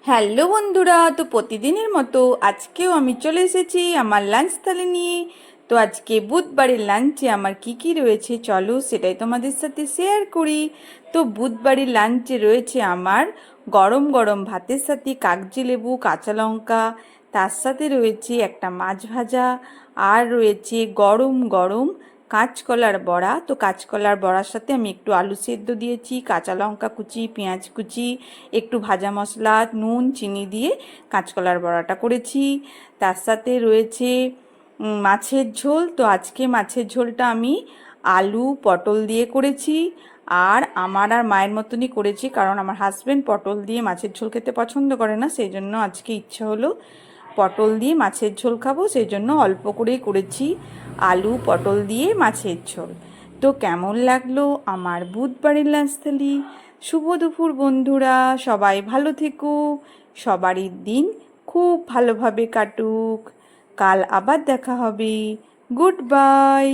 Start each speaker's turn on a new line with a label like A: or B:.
A: Hello বন্ধুরা, তো প্রতিদিনের মতো আজকেও আমি চলে এসেছি আমার লাঞ্চ থালি নিয়ে। তো আজকে বুধবারের লাঞ্চে আমার কি কি রয়েছে চলো সেটাই তোমাদের সাথে শেয়ার করি। তো বুধবারের লাঞ্চে রয়েছে আমার গরম গরম ভাতের সাথে কাগজি লেবু, কাঁচা লঙ্কা, তার সাথে রয়েছে একটা মাছ ভাজা, আর রয়েছে গরম গরম কাঁচকলার বড়া। তো কাঁচকলার বড়ার সাথে আমি একটু আলু সেদ্ধ দিয়েছি, কাঁচা লঙ্কা কুচি, পেঁয়াজ কুচি, একটু ভাজা মশলা, নুন চিনি দিয়ে কাঁচকলার বড়াটা করেছি। তার সাথে রয়েছে মাছের ঝোল। তো আজকে মাছের ঝোলটা আমি আলু পটল দিয়ে করেছি, আর আমার আর মায়ের মতনই করেছি, কারণ আমার হাজব্যান্ড পটল দিয়ে মাছের ঝোল খেতে পছন্দ করে না, সেই জন্য আজকে ইচ্ছা হলো পটল দিয়ে মাছের ঝোল খাবো, সেই জন্য অল্প করেই করেছি আলু পটল দিয়ে মাছের ঝোল। তো কেমন লাগলো আমার বুধবারের লাঞ্চ থালি? শুভ দুপুর বন্ধুরা, সবাই ভালো থেকো, সবারই দিন খুব ভালোভাবে কাটুক। কাল আবার দেখা হবে। Good bye.